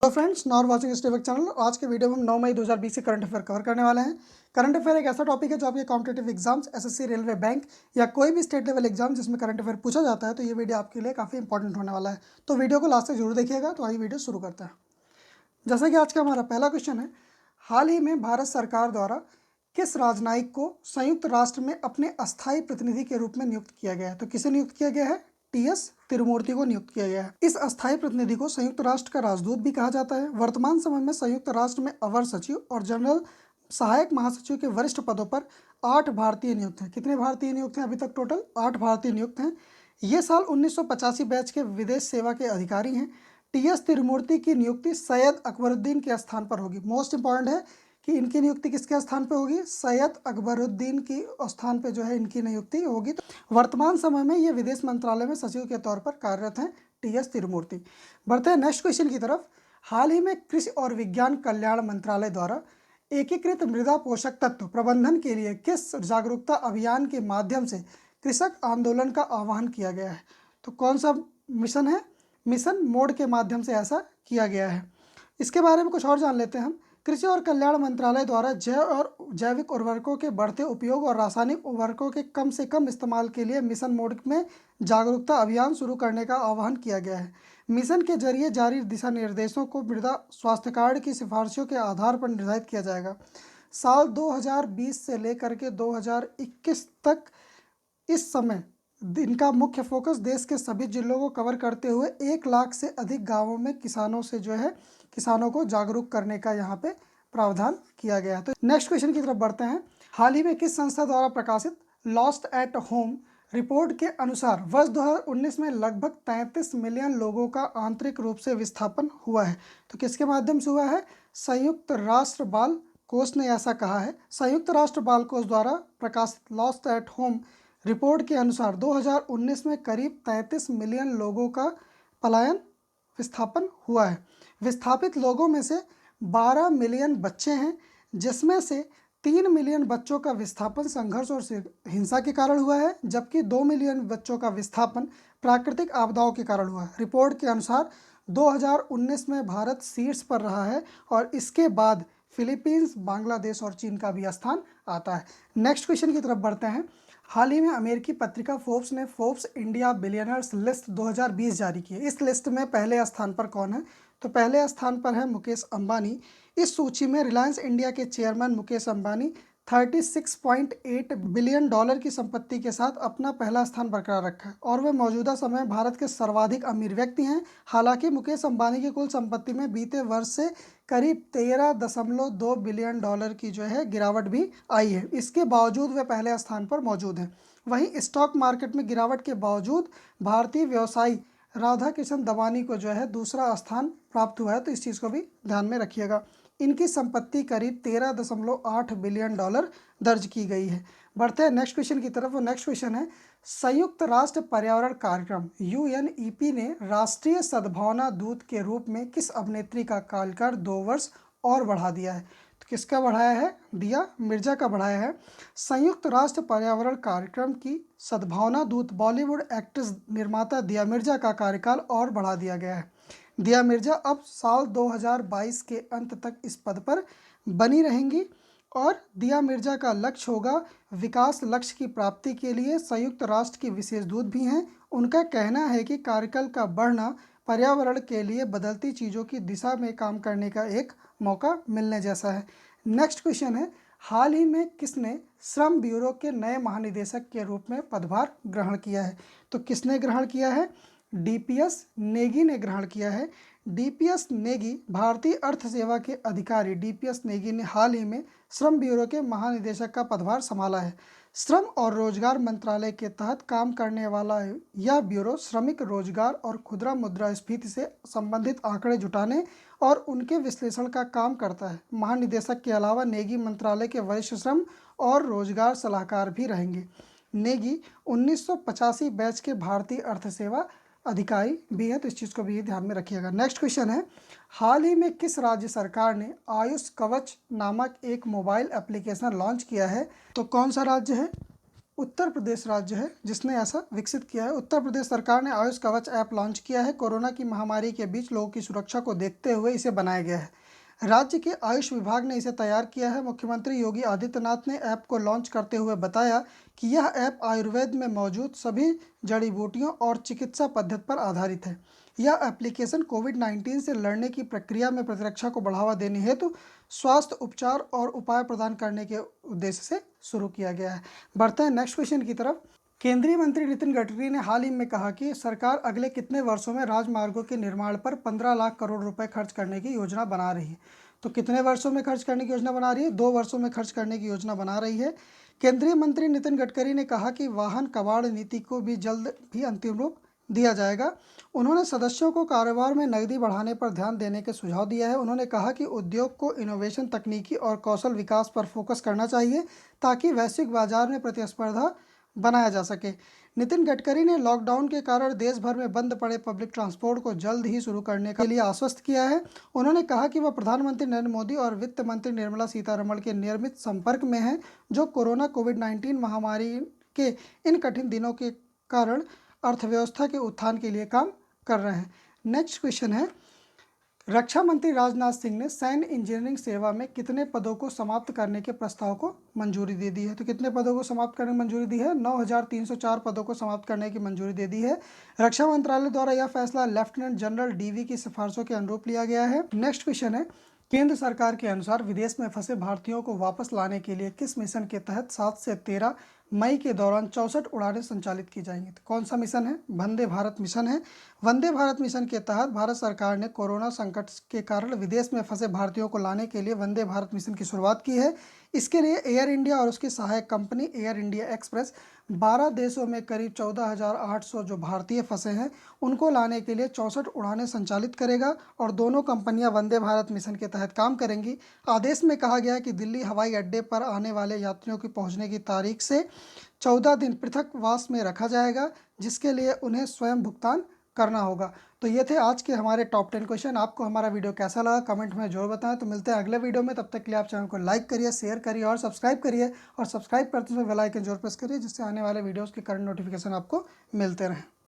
तो friends, nor watching स्टेविक channel. आज के वीडियो में हम 9 मई 2020 से करंट अफेयर कवर करने वाले हैं। करंट अफेयर एक ऐसा टॉपिक है जो आपके competitive exams, SSC, railway, bank या कोई भी स्टेट लेवल एग्जाम जिसमें करंट अफेयर पूछा जाता है, तो ये वीडियो आपके लिए काफ़ी इंपॉर्टेंट होने वाला है। तो वीडियो को लास्ट तक जरूर देखिएगा। तो आइए वीडियो शुरू करते हैं। जैसा कि आज का हमारा पहला क्वेश्चन है, हाल ही में भारत सरकार द्वारा किस राजनयिक को संयुक्त राष्ट्र में अपने अस्थायी प्रतिनिधि के रूप में नियुक्त किया गया है? तो किसे नियुक्त किया गया है? टीएस तिरुमूर्ति को नियुक्त किया गया है। इस अस्थायी प्रतिनिधि को संयुक्त राष्ट्र का राजदूत भी कहा जाता है। वर्तमान समय में संयुक्त राष्ट्र में अवर सचिव और जनरल सहायक महासचिव के वरिष्ठ पदों पर 8 भारतीय नियुक्त हैं। कितने भारतीय नियुक्त हैं? अभी तक टोटल 8 भारतीय नियुक्त हैं। ये साल 1985 बैच के विदेश सेवा के अधिकारी हैं। टीएस तिरुमूर्ति की नियुक्ति सैयद अकबरुद्दीन के स्थान पर होगी। मोस्ट इंपॉर्टेंट है कि इनकी नियुक्ति किसके स्थान पे होगी? सैयद अकबरुद्दीन की स्थान पे जो है इनकी नियुक्ति होगी। तो वर्तमान समय में ये विदेश मंत्रालय में सचिव के तौर पर कार्यरत हैं टीएस तिरुमूर्ति। बढ़ते हैं नेक्स्ट क्वेश्चन की तरफ। हाल ही में कृषि और विज्ञान कल्याण मंत्रालय द्वारा एकीकृत मृदा पोषक तत्व प्रबंधन के लिए किस जागरूकता अभियान के माध्यम से कृषक आंदोलन का आह्वान किया गया है? तो कौन सा मिशन है? मिशन मोड के माध्यम से ऐसा किया गया है। इसके बारे में कुछ और जान लेते हैं हम। कृषि और कल्याण मंत्रालय द्वारा जैव और जैविक उर्वरकों के बढ़ते उपयोग और रासायनिक उर्वरकों के कम से कम इस्तेमाल के लिए मिशन मोड में जागरूकता अभियान शुरू करने का आह्वान किया गया है। मिशन के जरिए जारी दिशा निर्देशों को मृदा स्वास्थ्य कार्ड की सिफारिशों के आधार पर निर्धारित किया जाएगा। साल 2020 से लेकर के 2021 तक इस समय इनका मुख्य फोकस देश के सभी जिलों को कवर करते हुए 1 लाख से अधिक गांवों में किसानों को जागरूक करने का यहाँ पे प्रावधान किया गया है। तो नेक्स्ट क्वेश्चन की तरफ बढ़ते हैं। हाल ही में किस संस्था द्वारा प्रकाशित लॉस्ट एट होम रिपोर्ट के अनुसार वर्ष 2019 में लगभग 33 मिलियन लोगों का आंतरिक रूप से विस्थापन हुआ है? तो किसके माध्यम से हुआ है? संयुक्त राष्ट्र बाल कोष ने ऐसा कहा है। संयुक्त राष्ट्र बाल कोष द्वारा प्रकाशित लॉस्ट एट होम रिपोर्ट के अनुसार 2019 में करीब 33 मिलियन लोगों का विस्थापन हुआ है। विस्थापित लोगों में से 12 मिलियन बच्चे हैं, जिसमें से 3 मिलियन बच्चों का विस्थापन संघर्ष और हिंसा के कारण हुआ है, जबकि 2 मिलियन बच्चों का विस्थापन प्राकृतिक आपदाओं के कारण हुआ है। रिपोर्ट के अनुसार 2019 में भारत शीर्ष पर रहा है और इसके बाद फिलीपींस, बांग्लादेश और चीन का भी स्थान आता है। नेक्स्ट क्वेश्चन की तरफ बढ़ते हैं। हाल ही में अमेरिकी पत्रिका फोर्ब्स ने फोर्ब्स इंडिया बिलियनर्स लिस्ट 2020 जारी की है। इस लिस्ट में पहले स्थान पर कौन है? तो पहले स्थान पर है मुकेश अंबानी। इस सूची में रिलायंस इंडिया के chairman Mukesh Ambani 36.8 billion dollar की संपत्ति के साथ अपना पहला स्थान बरकरार रखा है और वे मौजूदा समय भारत के सर्वाधिक अमीर व्यक्ति हैं। हालांकि मुकेश अंबानी की कुल संपत्ति में बीते वर्ष से करीब 13.2 बिलियन डॉलर की जो है गिरावट भी आई है। इसके बावजूद वे पहले स्थान पर मौजूद हैं। वहीं स्टॉक मार्केट में गिरावट के बावजूद भारतीय व्यवसायी राधा किशन दवानी को जो है दूसरा स्थान प्राप्त हुआ है। तो इस चीज़ को भी ध्यान में रखिएगा। इनकी संपत्ति करीब 13.8 बिलियन डॉलर दर्ज की गई है। बढ़ते हैं नेक्स्ट क्वेश्चन की तरफ। नेक्स्ट क्वेश्चन है, संयुक्त राष्ट्र पर्यावरण कार्यक्रम UNEP ने राष्ट्रीय सद्भावना दूत के रूप में किस अभिनेत्री का कार्यकाल 2 वर्ष और बढ़ा दिया है? तो किसका बढ़ाया है? दिया मिर्जा का बढ़ाया है। संयुक्त राष्ट्र पर्यावरण कार्यक्रम की सद्भावना दूत बॉलीवुड एक्ट्रेस निर्माता दिया मिर्जा का कार्यकाल और बढ़ा दिया गया है। दिया मिर्जा अब साल 2022 के अंत तक इस पद पर बनी रहेंगी और दिया मिर्जा का लक्ष्य होगा विकास लक्ष्य की प्राप्ति के लिए संयुक्त राष्ट्र की विशेष दूत भी हैं। उनका कहना है कि कार्यकाल का बढ़ना पर्यावरण के लिए बदलती चीज़ों की दिशा में काम करने का एक मौका मिलने जैसा है। नेक्स्ट क्वेश्चन है, हाल ही में किसने श्रम ब्यूरो के नए महानिदेशक के रूप में पदभार ग्रहण किया है? तो किसने ग्रहण किया है? DPS नेगी ने ग्रहण किया है। DPS नेगी भारतीय अर्थ सेवा के अधिकारी DPS नेगी ने हाल ही में श्रम ब्यूरो के महानिदेशक का पदभार संभाला है। श्रम और रोजगार मंत्रालय के तहत काम करने वाला यह ब्यूरो श्रमिक रोजगार और खुदरा मुद्रास्फीति से संबंधित आंकड़े जुटाने और उनके विश्लेषण का काम करता है। महानिदेशक के अलावा नेगी मंत्रालय के वरिष्ठ श्रम और रोजगार सलाहकार भी रहेंगे। नेगी 1985 बैच के भारतीय अर्थ सेवा अधिकारी भी है, तो इस चीज़ को भी ध्यान में रखिएगा। नेक्स्ट क्वेश्चन है, हाल ही में किस राज्य सरकार ने आयुष कवच नामक एक मोबाइल एप्लीकेशन लॉन्च किया है? तो कौन सा राज्य है? उत्तर प्रदेश राज्य है जिसने ऐसा विकसित किया है। उत्तर प्रदेश सरकार ने आयुष कवच ऐप लॉन्च किया है। कोरोना की महामारी के बीच लोगों की सुरक्षा को देखते हुए इसे बनाया गया है। राज्य के आयुष विभाग ने इसे तैयार किया है। मुख्यमंत्री योगी आदित्यनाथ ने ऐप को लॉन्च करते हुए बताया कि यह ऐप आयुर्वेद में मौजूद सभी जड़ी बूटियों और चिकित्सा पद्धति पर आधारित है। यह एप्लीकेशन कोविड-19 से लड़ने की प्रक्रिया में प्रतिरक्षा को बढ़ावा देने हेतु स्वास्थ्य उपचार और उपाय प्रदान करने के उद्देश्य से शुरू किया गया है। बढ़ते हैं नेक्स्ट क्वेश्चन की तरफ। केंद्रीय मंत्री नितिन गडकरी ने हाल ही में कहा कि सरकार अगले कितने वर्षों में राजमार्गों के निर्माण पर 15 लाख करोड़ रुपए खर्च करने की योजना बना रही है। तो कितने वर्षों में खर्च करने की योजना बना रही है? 2 वर्षों में खर्च करने की योजना बना रही है। केंद्रीय मंत्री नितिन गडकरी ने कहा कि वाहन कबाड़ नीति को भी जल्द ही अंतिम रूप दिया जाएगा। उन्होंने सदस्यों को कारोबार में नकदी बढ़ाने पर ध्यान देने के सुझाव दिया है। उन्होंने कहा कि उद्योग को इनोवेशन, तकनीकी और कौशल विकास पर फोकस करना चाहिए ताकि वैश्विक बाजार में प्रतिस्पर्धा बनाया जा सके। नितिन गडकरी ने लॉकडाउन के कारण देश भर में बंद पड़े पब्लिक ट्रांसपोर्ट को जल्द ही शुरू करने के लिए आश्वस्त किया है। उन्होंने कहा कि वह प्रधानमंत्री नरेंद्र मोदी और वित्त मंत्री निर्मला सीतारमण के नियमित संपर्क में हैं, जो कोविड-19 महामारी के इन कठिन दिनों के कारण अर्थव्यवस्था के उत्थान के लिए काम कर रहे हैं। नेक्स्ट क्वेश्चन है, रक्षा मंत्री राजनाथ सिंह ने सैन्य इंजीनियरिंग सेवा में कितने पदों को समाप्त करने के प्रस्ताव को मंजूरी दे दी है? तो कितने पदों को समाप्त करने की मंजूरी दी है? 9,304 पदों को समाप्त करने की मंजूरी दे दी है। रक्षा मंत्रालय द्वारा यह फैसला लेफ्टिनेंट जनरल डीवी की सिफारिशों के अनुरूप लिया गया है। नेक्स्ट क्वेश्चन है, केंद्र सरकार के अनुसार विदेश में फंसे भारतीयों को वापस लाने के लिए किस मिशन के तहत 7 से 13 मई के दौरान 64 उड़ानें संचालित की जाएंगी? तो कौन सा मिशन है? वंदे भारत मिशन है। वंदे भारत मिशन के तहत भारत सरकार ने कोरोना संकट के कारण विदेश में फंसे भारतीयों को लाने के लिए वंदे भारत मिशन की शुरुआत की है। इसके लिए एयर इंडिया और उसकी सहायक कंपनी एयर इंडिया एक्सप्रेस 12 देशों में करीब 14,800 जो भारतीय फंसे हैं उनको लाने के लिए 64 उड़ानें संचालित करेगा और दोनों कंपनियां वंदे भारत मिशन के तहत काम करेंगी। आदेश में कहा गया है कि दिल्ली हवाई अड्डे पर आने वाले यात्रियों की पहुंचने की तारीख से 14 दिन पृथकवास में रखा जाएगा, जिसके लिए उन्हें स्वयं भुगतान करना होगा। तो ये थे आज के हमारे टॉप 10 क्वेश्चन। आपको हमारा वीडियो कैसा लगा कमेंट में जरूर बताएं। तो मिलते हैं अगले वीडियो में, तब तक के लिए आप चैनल को लाइक करिए, शेयर करिए और सब्सक्राइब करिए। और सब्सक्राइब करते समय बेल आइकन जरूर प्रेस करिए, जिससे आने वाले वीडियोज़ के करंट नोटिफिकेशन आपको मिलते रहें।